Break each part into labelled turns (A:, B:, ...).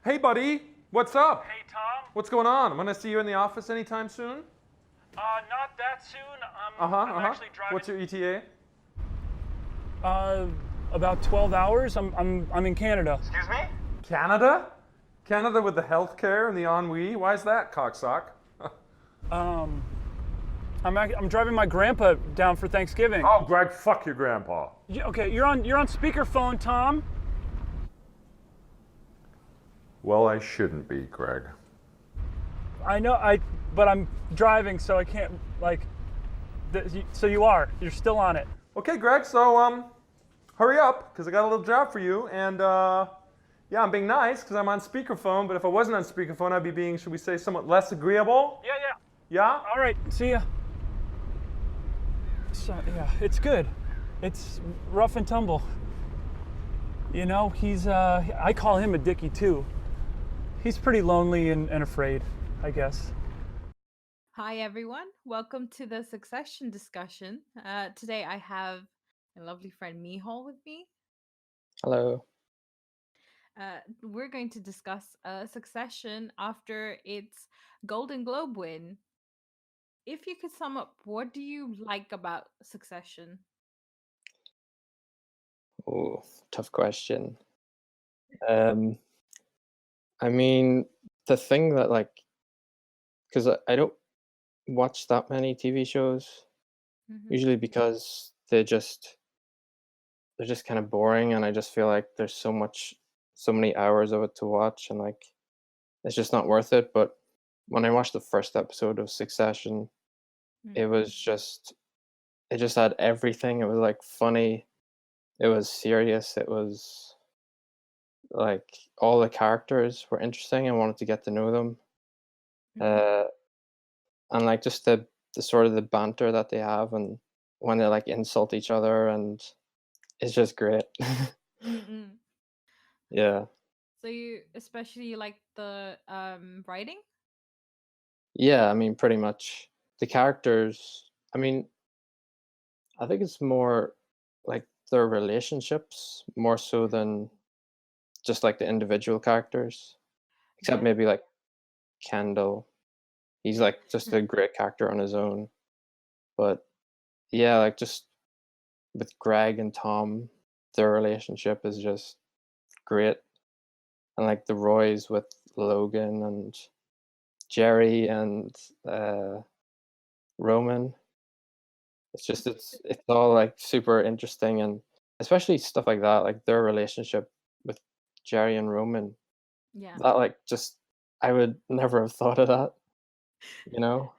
A: Hey, buddy. What's up?
B: Hey, Tom.
A: What's going on? I'm gonna see you in the office anytime soon.
B: Not that soon.
A: Uh huh.
B: I'm
A: Uh huh.
B: actually driving.
A: What's your ETA?
C: Uh, about 12 hours. I'm in Canada.
B: Excuse me?
A: Canada? Canada with the healthcare and the ennui? Why is that, cocksock?
C: I'm driving my grandpa down for Thanksgiving.
A: Oh, Greg, fuck your grandpa.
C: Okay, you're on speakerphone, Tom.
A: Well, I shouldn't be, Greg.
C: I know but I'm driving, so I can't so you're still on it.
A: Okay, Greg. So hurry up, because I got a little job for you, and yeah, I'm being nice because I'm on speakerphone. But if I wasn't on speakerphone, I'd be being, should we say, somewhat less agreeable?
C: Yeah.
A: Yeah.
C: All right, see ya. So yeah, it's good. It's rough and tumble. You know, he's I call him a dickie too. He's pretty lonely and afraid, I guess.
D: Hi, everyone. Welcome to the succession discussion. Today I have my lovely friend Micheal with me.
E: Hello.
D: We're going to discuss Succession after its Golden Globe win. If you could sum up, what do you like about Succession?
E: Oh, tough question. Um, I mean, the thing that because I don't watch that many TV shows usually because they're just kind of boring, and I just feel like there's so many hours of it to watch, and it's just not worth it. But when I watched the first episode of Succession, it just had everything. It was like funny, it was serious, it was like all the characters were interesting. I wanted to get to know them. Uh, and like just the sort of the banter that they have, and when they like insult each other, and it's just great.
D: Mm-mm.
E: Yeah.
D: So you especially like the writing?
E: Yeah, I mean pretty much the characters, I mean, I think it's more like their relationships more so than just like the individual characters. Except
D: Yeah.
E: maybe like Kendall. He's like just a great character on his own. But yeah, like just with Greg and Tom, their relationship is just great. And like the Roys with Logan and Jerry and Roman. It's all like super interesting, and especially stuff like that, like their relationship with Jerry and Roman.
D: Yeah.
E: That like just I would never have thought of that, you know?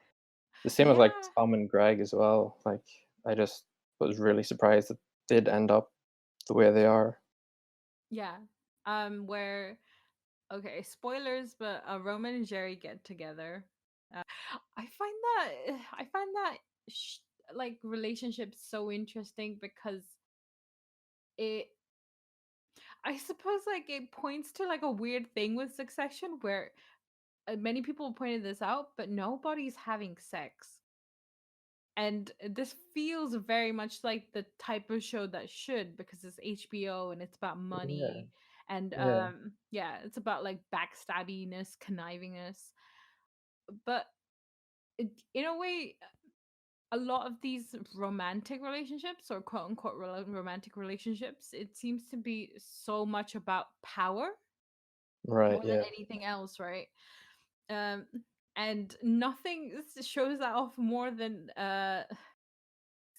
E: The same with like
D: Yeah.
E: Tom and Greg as well. Like I just was really surprised that they did end up the way they are.
D: Yeah. Where okay, spoilers, but Roman and Jerry get together. I find that sh- like relationship so interesting because it I suppose like it points to like a weird thing with Succession where many people pointed this out, but nobody's having sex. And this feels very much like the type of show that should, because it's HBO and it's about
E: Yeah,
D: money and
E: yeah,
D: yeah, it's about like backstabbiness, connivingness. But in a way, a lot of these romantic relationships or quote unquote romantic relationships, it seems to be so much about power
E: right,
D: more than
E: yeah,
D: anything else, right? Um, and nothing shows that off more than I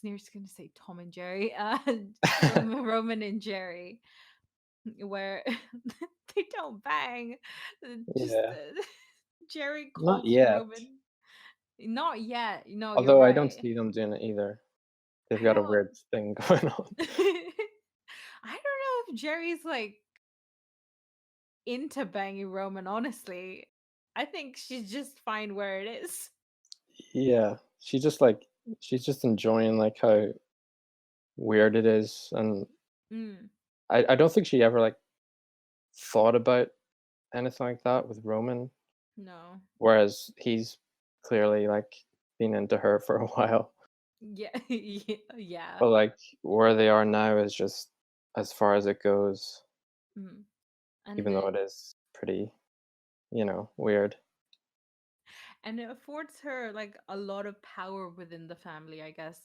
D: was going to say Tom and Jerry, Roman and Jerry, where they don't bang. Just
E: yeah.
D: Jerry
E: Not
D: calls
E: yet.
D: Roman. Not yet. No, you're
E: Although I don't
D: right.
E: see them doing it either. They've
D: I
E: got a
D: don't.
E: weird thing going on.
D: I don't know if Jerry's like into banging Roman. Honestly, I think she's just fine where it is.
E: Yeah, she's just enjoying like how weird it is, and
D: Mm,
E: I don't think she ever like thought about anything like that with Roman,
D: no.
E: whereas he's clearly like been into her for a while.
D: Yeah. Yeah.
E: But like where they are now is just as far as it goes,
D: Mm. And
E: even though it is pretty, weird.
D: And it affords her like a lot of power within the family, I guess.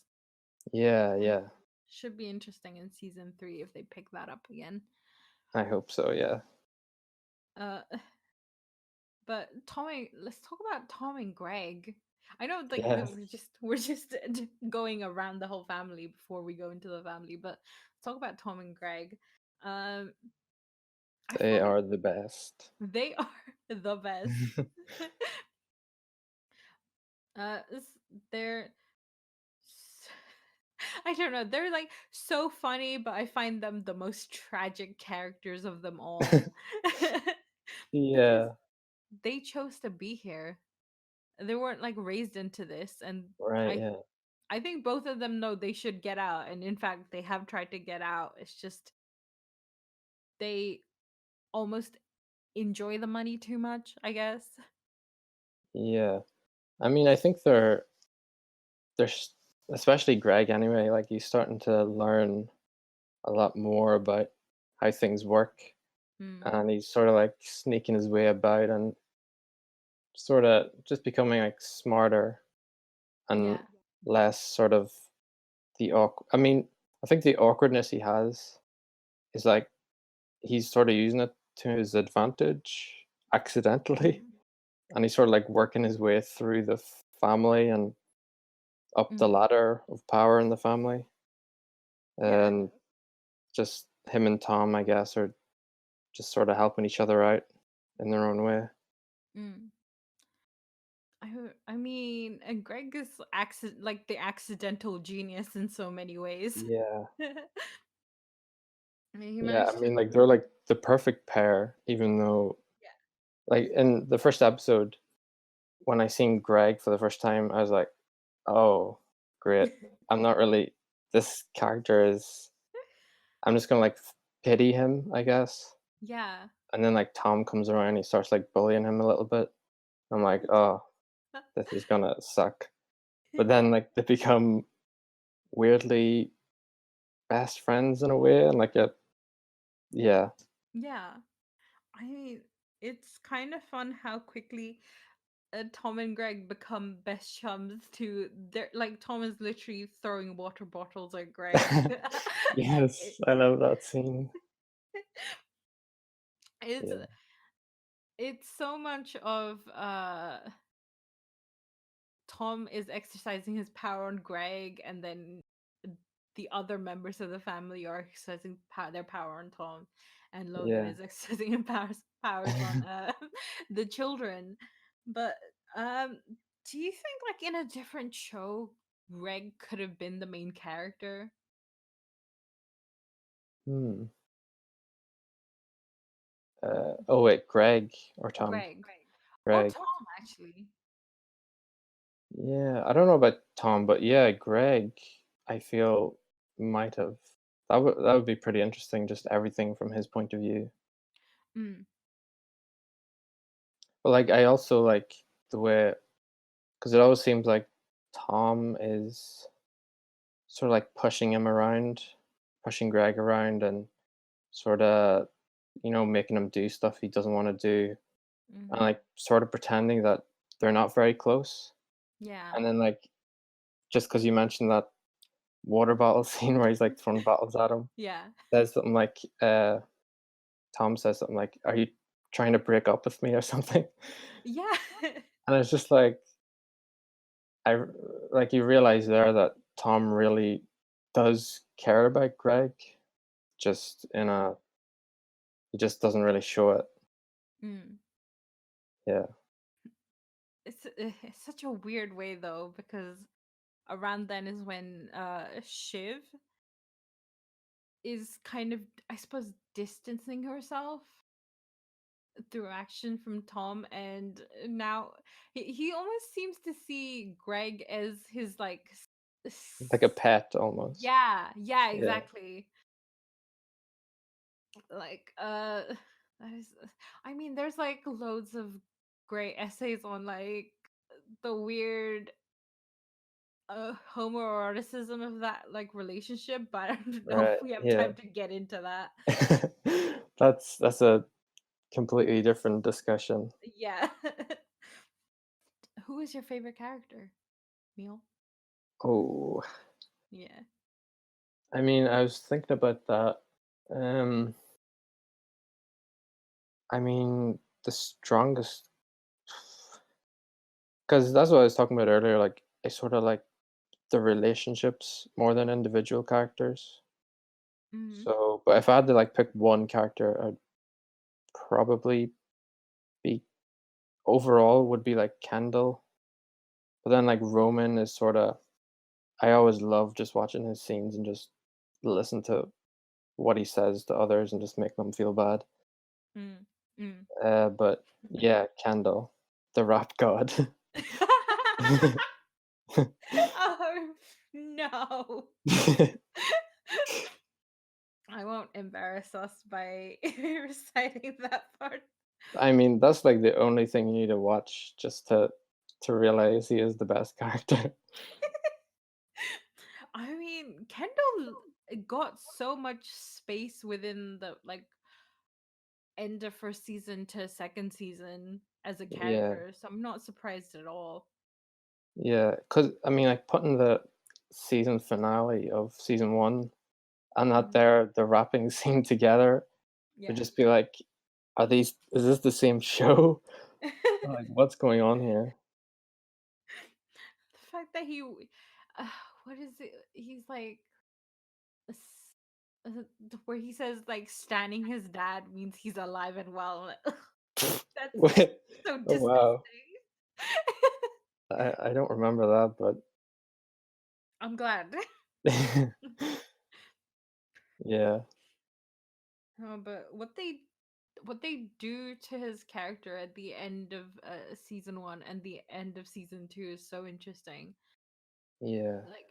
E: Yeah,
D: And
E: yeah.
D: should be interesting in season 3 if they pick that up again.
E: I hope so, yeah.
D: Uh, but let's talk about Tom and Greg. I know, like
E: Yeah,
D: we're just going around the whole family before we go into the family, but let's talk about Tom and Greg. Um, I
E: they
D: find
E: are the best.
D: they are the best. They're s- I don't know. They're like so funny, but I find them the most tragic characters of them all. Because
E: Yeah,
D: they chose to be here. They weren't like raised into this, and
E: right,
D: I
E: yeah.
D: I think both of them know they should get out, and in fact they have tried to get out. It's just they almost enjoy the money too much, I guess.
E: Yeah. I mean, I think there's especially Greg anyway, like he's starting to learn a lot more about how things work,
D: Mm,
E: and he's sort of like sneaking his way about and sort of just becoming like smarter and
D: yeah.
E: less sort of I mean, I think the awkwardness he has is like he's sort of using it to his advantage accidentally,
D: Mm,
E: and he's sort of like working his way through the family and up the
D: mm,
E: ladder of power in the family.
D: yeah.
E: And just him and Tom, I guess, are just sort of helping each other out in their own way.
D: Mm. I mean, and Greg is like the accidental genius in so many ways.
E: Yeah.
D: I mean, he
E: Yeah, I
D: managed to.
E: mean, like they're like the perfect pair, even though like in the first episode, when I seen Greg for the first time, I was like, oh, great. I'm not really this character is I'm just gonna like pity him, I guess.
D: Yeah.
E: And then like Tom comes around and he starts like bullying him a little bit. I'm like, oh, this is gonna suck. But then like they become weirdly best friends in a way, and like yeah,
D: Yeah. I mean, it's kind of fun how quickly Tom and Greg become best chums too. They're like Tom is literally throwing water bottles at Greg.
E: yes,
D: It-
E: I love that scene.
D: it's
E: Yeah,
D: it's so much of Tom is exercising his power on Greg, and then the other members of the family are exercising their power on Tom, and Logan
E: yeah.
D: is exercising his powers on the children. But um, do you think, like in a different show, Greg could have been the main character?
E: Hmm. Oh wait, Greg or Tom?
D: Greg or
E: Greg.
D: Tom, actually.
E: Yeah, I don't know about Tom, but yeah, Greg. I feel might have. That would be pretty interesting. Just everything from his point of view.
D: Mm,
E: But like, I also like the way because it always seems like Tom is sort of like pushing him around, pushing Greg around, and sort of, making him do stuff he doesn't want to do, and
D: mm-hmm.
E: like sort of pretending that they're not very close.
D: Yeah,
E: And then like just because you mentioned that water bottle scene where he's like throwing bottles at him,
D: yeah,
E: says something like, Tom says something like, "Are you trying to break up with me or something?"
D: yeah,
E: And it's just like like you realize there that Tom really does care about Greg, just in a he just doesn't really show it.
D: mm.
E: Yeah.
D: It's such a weird way though, because around then is when Shiv is kind of, I suppose, distancing herself through action from Tom, and now he almost seems to see Greg as his like
E: Like a pet almost.
D: yeah, yeah,
E: Yeah.
D: exactly. Like that is, I mean, there's like loads of great essays on like the weird homoeroticism of that like relationship, but I don't know
E: Right.
D: if we have
E: Yeah.
D: time to get into that.
E: That's a completely different discussion.
D: Yeah. Who is your favorite character, Neil?
E: Oh,
D: Yeah.
E: I mean, I was thinking about that. Um, I mean, the strongest, because that's what I was talking about earlier. Like, I sort of like the relationships more than individual characters.
D: Hmm.
E: So, but if I had to like pick one character, I'd probably be overall would be like Kendall. But then like Roman is sort of I always love just watching his scenes and just listen to what he says to others and just make them feel bad.
D: Mm. Mm.
E: But yeah, Kendall, the rap god.
D: Oh no. I won't embarrass us by reciting that part.
E: I mean, that's like the only thing you need to watch just to realize he is the best character.
D: I mean, Kendall got so much space within the like end of first season to second season as a
E: Yeah,
D: character, so I'm not surprised at all.
E: yeah. Because I mean, like putting the season finale of season one and that
D: Mhm.
E: the rapping scene together would
D: Yeah.
E: just be like, are these? Is this the same show? Like, what's going on here?
D: The fact that uh, what is it? He's like s- where he says like standing his dad means he's alive and well. That's
E: Wait,
D: so
E: oh
D: disgusting.
E: wow, I don't remember that, but
D: I'm glad.
E: yeah,
D: Oh, but what they do to his character at the end of season 1 and the end of season 2 is so interesting.
E: yeah,
D: Like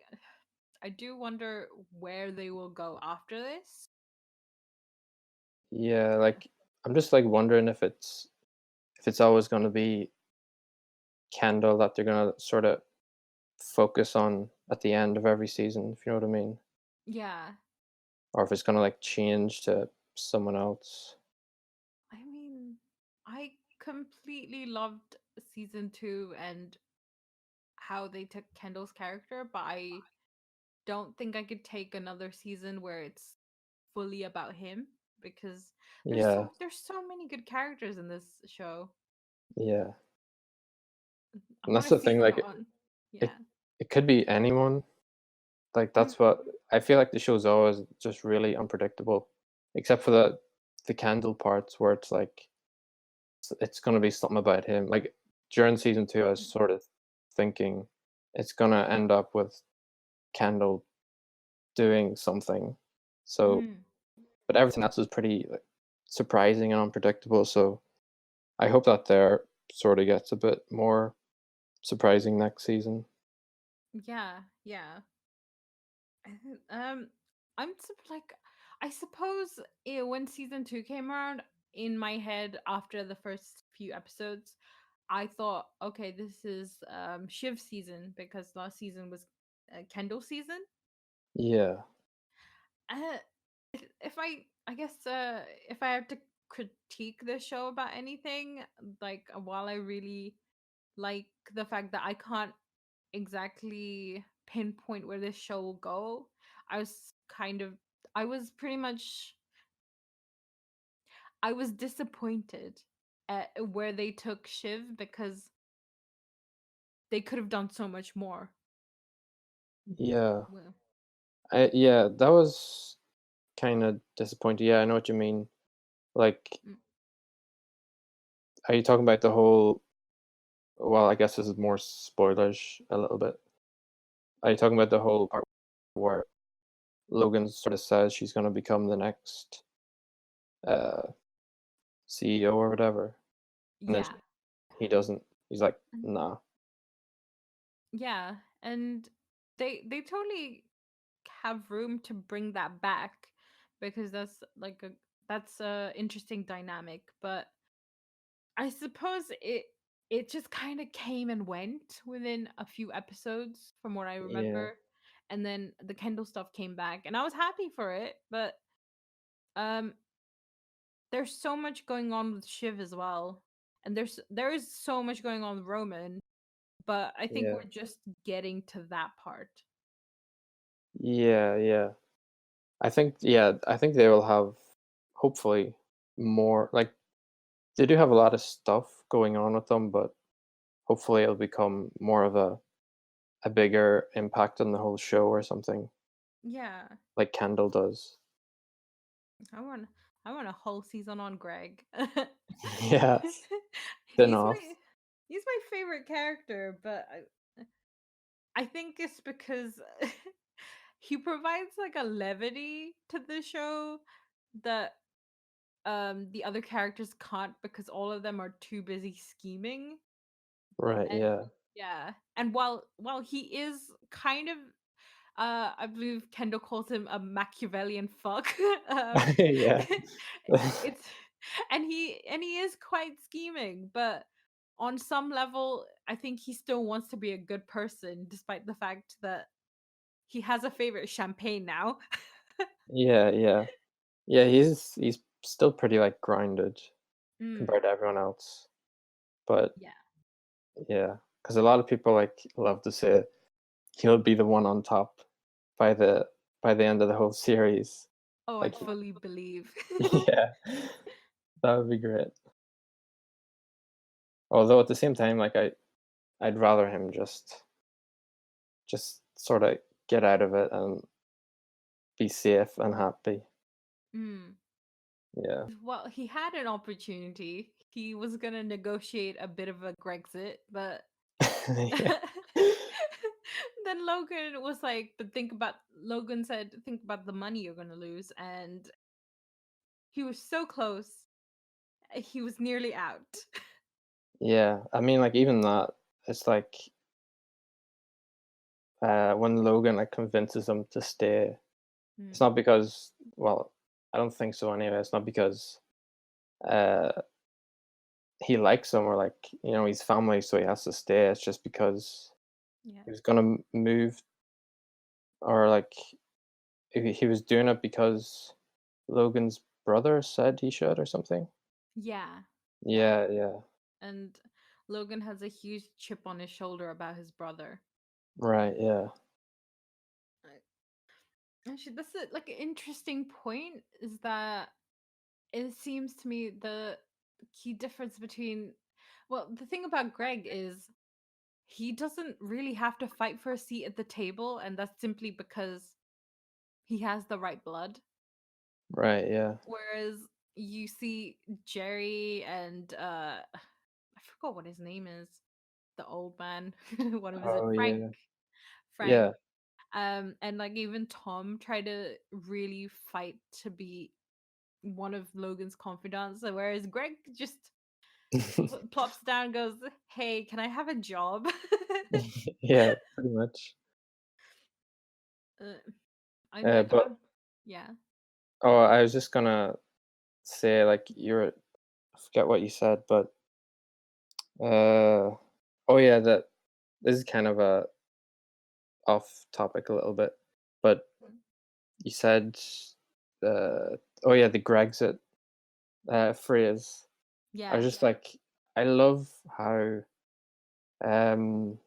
D: I do wonder where they will go after this.
E: yeah.
D: Yeah.
E: Like, I'm just like wondering if it's always going to be Kendall that they're going to sort of focus on at the end of every season, if you know what I mean,
D: Yeah.
E: or if it's going to like change to someone else.
D: I mean, I completely loved season 2 and how they took Kendall's character, but I don't think I could take another season where it's fully about him because
E: Yeah,
D: there's so many good characters in this show.
E: yeah.
D: I
E: And
D: want
E: that's
D: to
E: the
D: see
E: thing.
D: them
E: Like,
D: on.
E: it
D: Yeah.
E: it could be anyone. Like
D: Mm,
E: that's what I feel like the show's always just really unpredictable, except for the candle parts where it's like it's gonna be something about him. Like during season two, I was sort of thinking it's gonna end up with Candle doing something. So,
D: mm.
E: but everything else is pretty like, surprising and unpredictable. So I hope that there sort of gets a bit more surprising next season.
D: Yeah, yeah. Um, like, I suppose when season 2 came around, in my head after the first few episodes, I thought, okay, this is Shiv season because last season was Kendall season.
E: Yeah,
D: Uh, if I guess if I have to critique the show about anything, like while I really like the fact that I can't exactly pinpoint where this show will go, I was kind of I was pretty much I was disappointed at where they took Shiv because they could have done so much more.
E: yeah.
D: Well,
E: Yeah, that was kind of disappointing. Yeah, I know what you mean. Like,
D: mm,
E: are you talking about the whole? Well, I guess this is more spoilers a little bit. Are you talking about the whole part where Logan sort of says she's going to become the next uh, CEO or whatever, and then
D: yeah.
E: he doesn't. He's like,
D: Mm,
E: nah.
D: yeah, and they totally have room to bring that back because that's a interesting dynamic, but I suppose it just kind of came and went within a few episodes from what I
E: Yeah,
D: remember. And then the Kendall stuff came back and I was happy for it, but um there's so much going on with Shiv as well, and there is so much going on with Roman, but I think
E: Yeah.
D: we're just getting to that part.
E: Yeah, yeah. I think they will have hopefully more like they do have a lot of stuff going on with them, but hopefully it'll become more of a bigger impact on the whole show or something
D: Yeah,
E: like Kendall does.
D: I want I want a whole season on Greg.
E: Yeah, spin
D: he's
E: off.
D: my he's my favorite character, but I think it's because he provides like a levity to the show that the other characters can't because all of them are too busy scheming.
E: Right,
D: And
E: yeah.
D: yeah, and while he is kind of I believe Kendall calls him a Machiavellian fuck. um
E: Yeah.
D: it's and he is quite scheming, but on some level I think he still wants to be a good person despite the fact that he has a favorite champagne now.
E: Yeah, yeah. Yeah, he's still pretty like grounded
D: Mm,
E: compared to everyone else. But
D: yeah.
E: yeah, because a lot of people like love to say he'll be the one on top by the end of the whole series.
D: Oh, I
E: Like,
D: fully believe.
E: yeah, that would be great. Although at the same time, like I'd rather him just sort of get out of it and be safe and happy.
D: Mm.
E: Yeah.
D: Well, he had an opportunity. He was gonna negotiate a bit of a Grexit, but
E: Yeah.
D: then Logan was like, "But think about." Logan said, "Think about the money you're gonna lose," and he was so close. He was nearly out.
E: Yeah. I mean, like even that, it's like when Logan like convinces him to stay, it's
D: Mm,
E: not because, well, I don't think so anyway. It's not because uh he likes him or like he's family, so he has to stay. It's just because
D: yeah,
E: he was gonna move or like he was doing it because Logan's brother said he should or something.
D: yeah, yeah.
E: Yeah, yeah.
D: And Logan has a huge chip on his shoulder about his brother.
E: Right, yeah.
D: Actually, that's like an interesting point. Is that it seems to me the key difference between, well, the thing about Greg is he doesn't really have to fight for a seat at the table, and that's simply because he has the right blood.
E: Right, yeah.
D: Whereas you see Jerry and I forgot what his name is, the old man. What was it?
E: Oh,
D: Frank.
E: yeah.
D: Frank.
E: Yeah.
D: And like even Tom tried to really fight to be one of Logan's confidants, whereas Greg just plops down and goes, "Hey, can I have a job?"
E: Yeah, pretty much.
D: uh, I'm like,
E: But
D: yeah.
E: oh, I was just gonna say like I forget what you said, but uh oh yeah, that this is kind of a off topic a little bit, but you said oh yeah, the Grexit phrase. I was
D: Yeah.
E: just like I love how um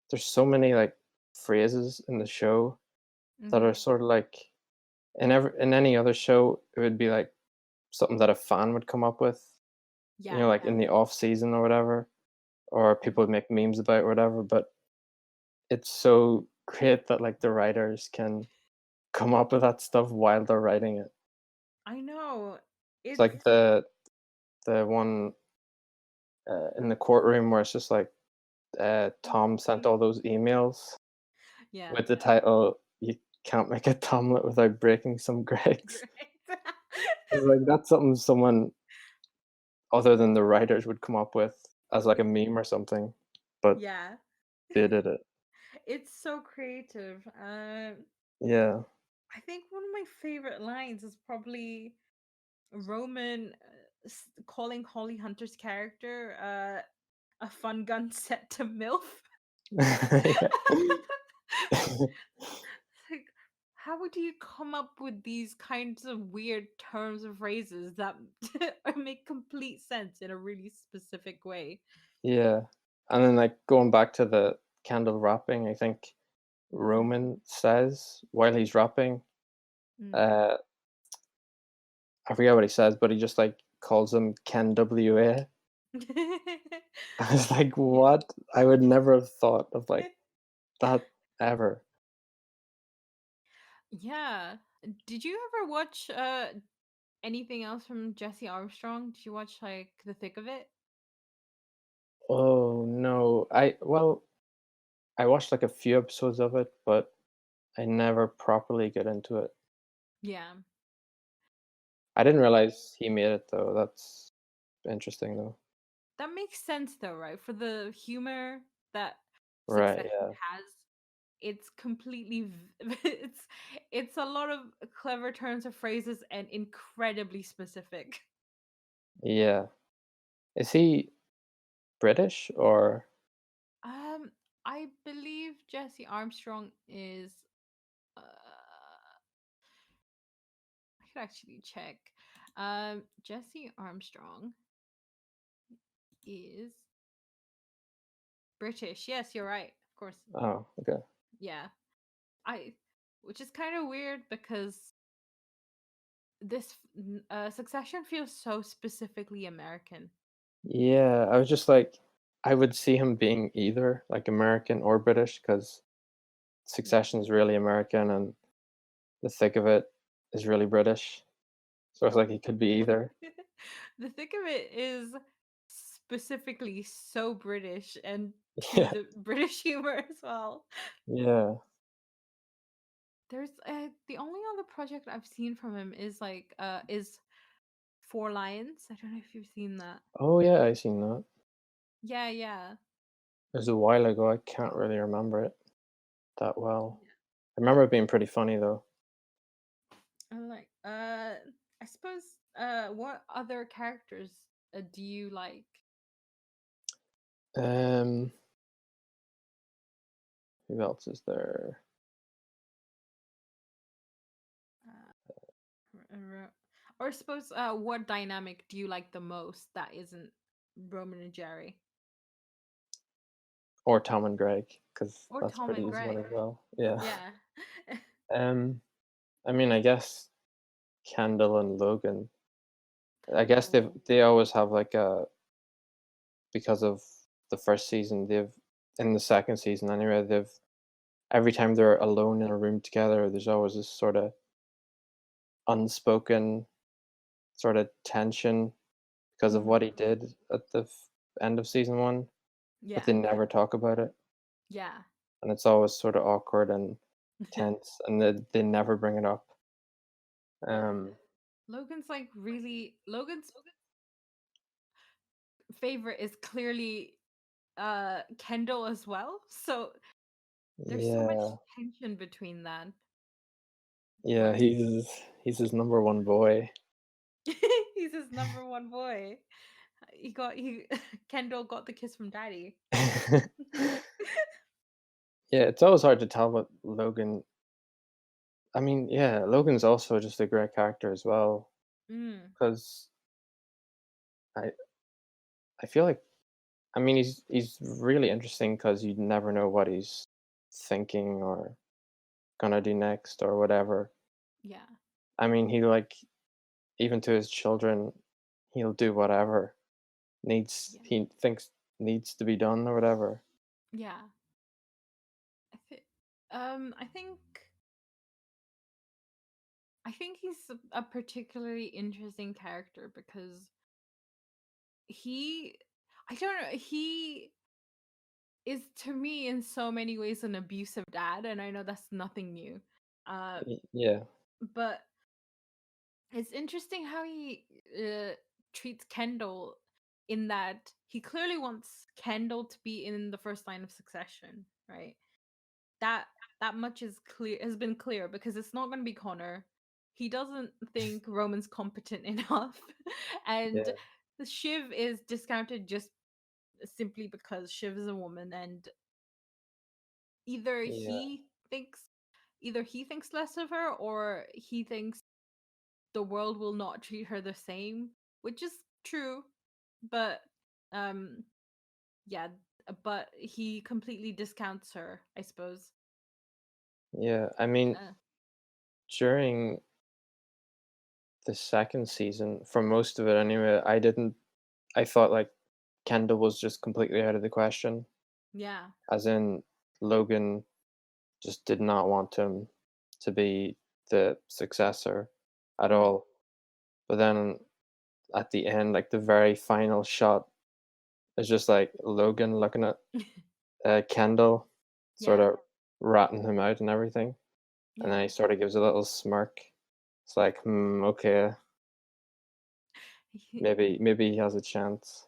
E: there's so many like phrases in the show that are
D: Hmm.
E: sort of like in any other show it would be like something that a fan would come up with,
D: Yeah.
E: like in the off season or whatever, or
D: Mm.
E: people would make memes about or whatever. But it's so great that like the writers can come up with that stuff while they're writing it.
D: I know.
E: It's
D: It's
E: like the one in the courtroom where it's just like Tom sent all those emails
D: yeah.
E: with the title "You can't make a Tomlet without breaking some Gregs."
D: Great.
E: It's like that's something someone other than the writers would come up with as like a meme or something, but
D: Yeah.
E: they did it.
D: It's so creative.
E: Yeah.
D: I think one of my favorite lines is probably Roman calling Holly Hunter's character a fun gun set to MILF.
E: Yeah.
D: Like, how would you come up with these kinds of weird terms or phrases that make complete sense in a really specific way?
E: Yeah. And then like going back to the candle wrapping, I think
D: Mm,
E: Roman says while he's rapping,
D: mm.
E: uh, I forget what he says, but he just like calls him Ken WA. I was like,
D: Yeah.
E: what? I would never have thought of like that ever.
D: Yeah. Did you ever watch anything else from Jesse Armstrong? Did you watch like The Thick of It?
E: Oh no. I watched like a few episodes of it, but I never properly get into it.
D: Yeah.
E: I didn't realize he made it though. That's interesting though.
D: That makes sense though, right? For the humor that
E: Right,
D: Succession
E: yeah.
D: has, it's completely it's a lot of clever turns of phrases and incredibly specific.
E: Yeah. Is he British or
D: Um, I believe Jesse Armstrong is. I could actually check. Jesse Armstrong is British. Yes, you're right. Of course.
E: oh, okay.
D: Yeah. I, which is kind of weird because Succession feels so specifically American.
E: Yeah, I was just like I would see him being either like American or British because
D: Yeah.
E: Succession is really American and the thick of it is really British. So it's like he could be either.
D: The thick of it is specifically so British and to
E: Yeah.
D: the British humor as well.
E: Yeah.
D: There's the only other project I've seen from him is Four Lions. I don't know if you've seen that.
E: Oh yeah, I seen that.
D: Yeah, yeah.
E: It was a while ago. I can't really remember it that well.
D: Yeah.
E: I remember it being pretty funny though.
D: And like I suppose what other characters do you like?
E: Um, who else is there?
D: Or I suppose what dynamic do you like the most that isn't Roman and Jerry?
E: Or Tom and Greg, because
D: Or
E: that's a
D: Tom
E: pretty
D: and
E: easy one
D: Greg?
E: as well. Yeah.
D: Yeah.
E: Um, I mean, I guess Kendall and Logan. I guess
D: Oh.
E: they always have like a because of the first season, they've in the second season anyway, they've every time they're alone in a room together, there's always this sort of unspoken sort of tension because of what he
D: Mm.
E: did at the end of season one, but
D: Yeah.
E: they never talk about it,
D: Yeah.
E: and it's always sort of awkward and tense, and they never bring it up. Um,
D: Logan's like really Logan's favorite is clearly Kendall as well. So there's so much
E: yeah,
D: tension between that.
E: yeah,
D: But
E: he's his number one boy.
D: he's his number one boy. He Kendall got the kiss from daddy.
E: Yeah, it's always hard to tell what Logan. I mean, yeah, Logan's also just a great character as well
D: Mm,
E: because I I feel like I mean he's really interesting because you never know what he's thinking or gonna do next or whatever.
D: yeah.
E: I mean, he like even to his children, he'll do whatever
D: Yeah.
E: he thinks needs to be done or whatever.
D: Yeah. I thi- I think he's a particularly interesting character because he I don't know, he is to me in so many ways an abusive dad, and I know that's nothing new. Uh
E: Yeah,
D: but it's interesting how he treats Kendall in that he clearly wants Kendall to be in the first line of succession, right? That that much is clear has been clear because it's not going to be Connor. He doesn't think Roman's competent enough, and
E: yeah,
D: the Shiv is discounted just simply because Shiv is a woman, and either
E: yeah,
D: he thinks either he thinks less of her or he thinks the world will not treat her the same, which is true, but um yeah, but he completely discounts her, I suppose.
E: Yeah, I mean,
D: Uh,
E: during the second season, for most of it anyway, I thought like Kendall was just completely out of the question,
D: yeah.
E: as in Logan just did not want him to be the successor at
D: Mm.
E: all. But then at the end, like the very final shot is just like Logan looking at Kendall, sort
D: Yeah.
E: of ratting him out and everything. And then
D: Yeah.
E: he sort of gives a little smirk. It's like, okay,
D: He,
E: maybe he has a chance.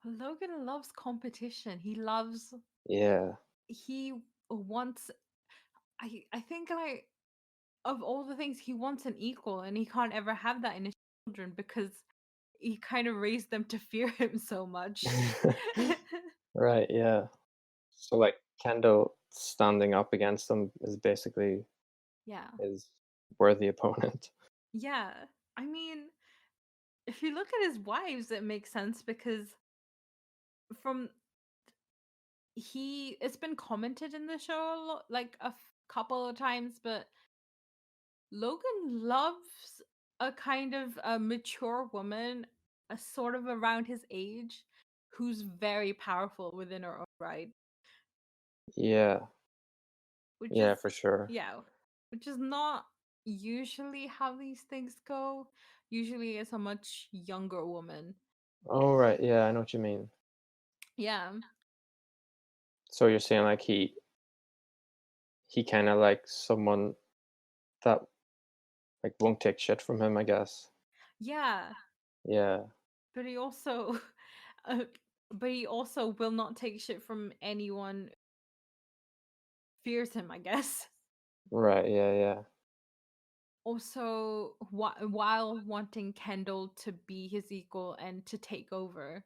D: Logan loves competition.
E: Yeah,
D: He wants I think like of all the things he wants an equal and he can't ever have that in his children because he kind of raised them to fear him so much.
E: right, yeah. So like Kendall standing up against him is basically
D: Yeah.
E: his worthy opponent.
D: Yeah. I mean, if you look at his wives, it makes sense because from he it's been commented in the show a lot, like couple of times, but Logan loves a kind of a mature woman, a sort of around his age, who's very powerful within her own right,
E: Yeah,
D: which is
E: yeah, for sure.
D: yeah, which is not usually how these things go. Usually, it's a much younger woman.
E: Oh, right, yeah, I know what you mean.
D: Yeah,
E: So you're saying like he kind of like someone that like won't take shit from him, I guess.
D: yeah,
E: Yeah,
D: but he also, uh, but he also will not take shit from anyone who fears him, I guess.
E: right, yeah, yeah,
D: Also, while wanting Kendall to be his equal and to take over,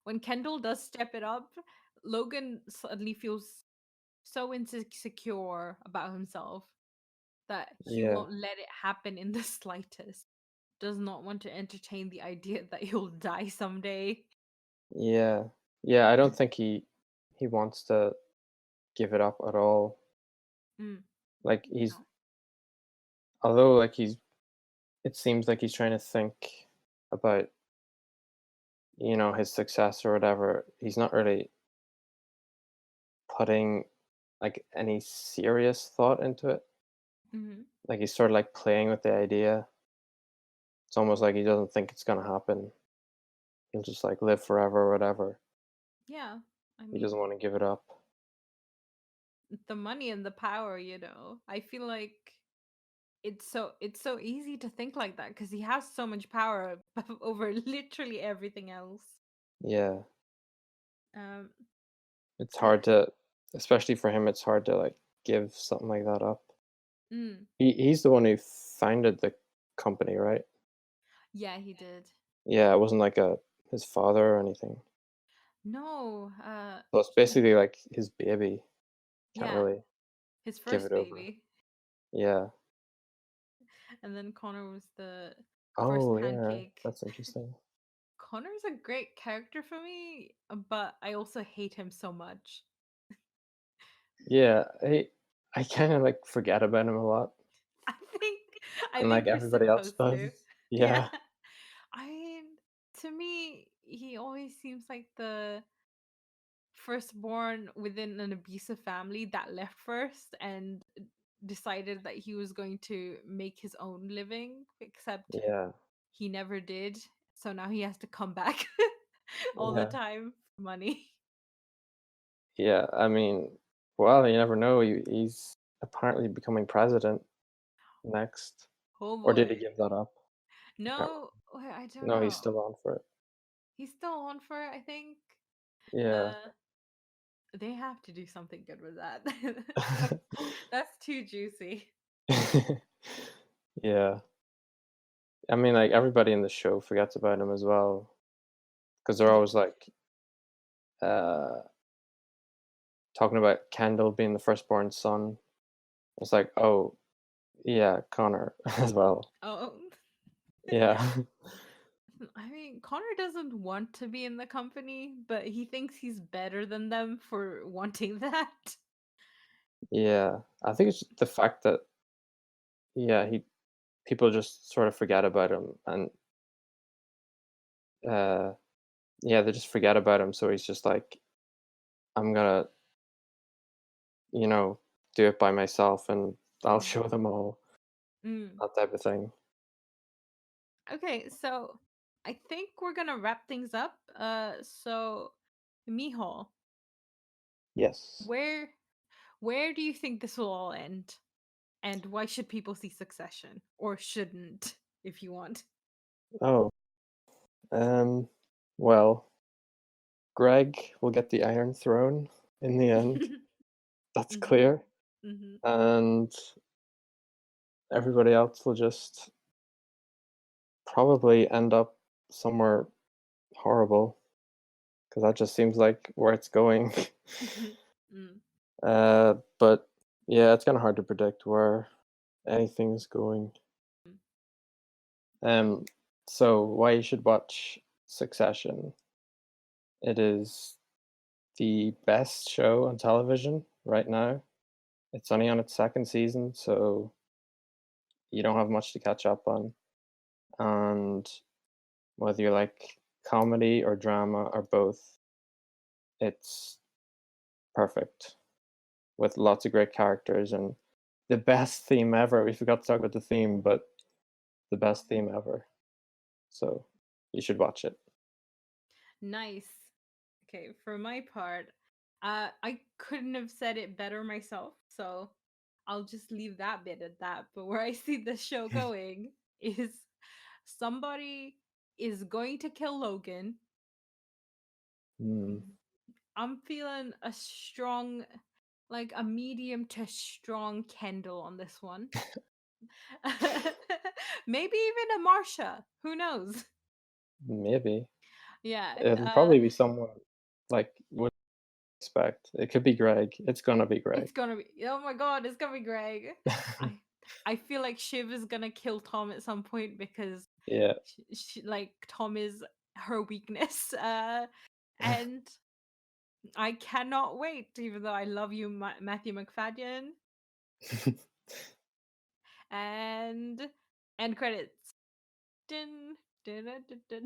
D: when Kendall does step it up, Logan suddenly feels so insecure about himself that he
E: yeah,
D: won't let it happen in the slightest. Does not want to entertain the idea that he'll die someday.
E: yeah, yeah. I don't think he wants to give it up at all.
D: Mm,
E: Like
D: no.
E: although like it seems like he's trying to think about, his success or whatever. He's not really putting like any serious thought into it.
D: Hmm.
E: Like he's sort of like playing with the idea. It's almost like he doesn't think it's gonna happen. He'll just like live forever or whatever.
D: Yeah, I
E: He doesn't
D: mean,
E: want to give it up.
D: the money and the power, I feel like it's so easy to think like that because he has so much power over literally everything else.
E: Yeah.
D: Um,
E: It's
D: I
E: hard to, especially for him, it's hard to like give something like that up.
D: mm,
E: He's the one who founded the company, right?
D: yeah, he did.
E: Yeah, it wasn't like his father or anything.
D: No,
E: So it's basically like his baby. Can't
D: yeah,
E: really
D: his
E: give it
D: first
E: over.
D: baby,
E: Yeah.
D: and then Connor was the first
E: Oh, yeah.
D: pancake.
E: That's interesting.
D: Connor's a great character for me, but I also hate him so much.
E: Yeah, I kind of like forget about him a lot,
D: I think I
E: and like
D: think you're
E: everybody else
D: supposed
E: does.
D: to. Yeah.
E: Yeah.
D: I mean, to me, he always seems like the firstborn within an abusive family that left first and decided that he was going to make his own living, except
E: Yeah.
D: he never did. So now he has to come back all the
E: Yeah.
D: time for money.
E: Yeah. I mean, well, you never know. He's apparently becoming president next.
D: Oh
E: Or did he
D: boy.
E: give that up? I can't
D: No, wait, I don't
E: No, he's
D: know.
E: still on for it.
D: He's still on for it, I think.
E: Yeah.
D: Uh, they have to do something good with that. that's, that's too juicy.
E: Yeah. I mean, like everybody in the show forgets about him as well because they're
D: Yeah.
E: always like uh talking about Kendall being the firstborn son, It's like, oh, yeah, Connor as well.
D: Oh,
E: Yeah.
D: I mean, Connor doesn't want to be in the company, but he thinks he's better than them for wanting that.
E: Yeah. I think it's the fact that, yeah, people just sort of forget about him, and uh yeah, they just forget about him, so he's just like, I'm gonna, you know, do it by myself and I'll
D: Mm.
E: show them all,
D: Mm.
E: that type of thing.
D: Okay, so I think we're gonna wrap things up. So Micheal,
E: Yes.
D: where where do you think this will all end? And why should people see Succession? Or shouldn't, if you want.
E: Oh, um, well, Greg will get the Iron Throne in the end. That's
D: Mhm.
E: clear.
D: Mhm.
E: And everybody else will just probably end up somewhere horrible, because that just seems like where it's going.
D: Mm.
E: But yeah, it's kind of hard to predict where anything's going. Um, so why you should watch Succession? It is the best show on television right now. It's only on its second season, so you don't have much to catch up on. And whether you like comedy or drama or both, it's perfect with lots of great characters and the best theme ever. We forgot to talk about the theme, but the best theme ever. So you should watch it.
D: Nice. Okay, for my part, I couldn't have said it better myself, so I'll just leave that bit at that. But where I see the show going is somebody is going to kill Logan.
E: Mm.
D: I'm feeling a strong, like a medium to strong Kendall on this one. Maybe even a Marsha. Who knows?
E: Maybe.
D: Yeah.
E: It'll probably be someone like you wouldn't expect. It could be Greg. It's gonna be Greg.
D: It's gonna be. Oh my god, it's gonna be Greg. I I feel like Shiv is gonna kill Tom at some point because
E: Yeah.
D: like Tom is her weakness. And I cannot wait. Even though I love you, Matthew McFadden. And end credits. Dun, dun, dun, dun, dun.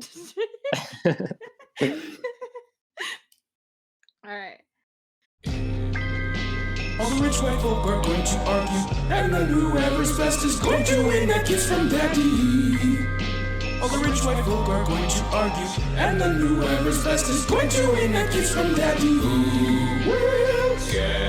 D: All right.
F: All the rich white folk are going to argue, and then whoever's best is going to win that kiss from daddy. All the rich white folk are going to argue, and then whoever's best is going to win that kiss from daddy. Who will get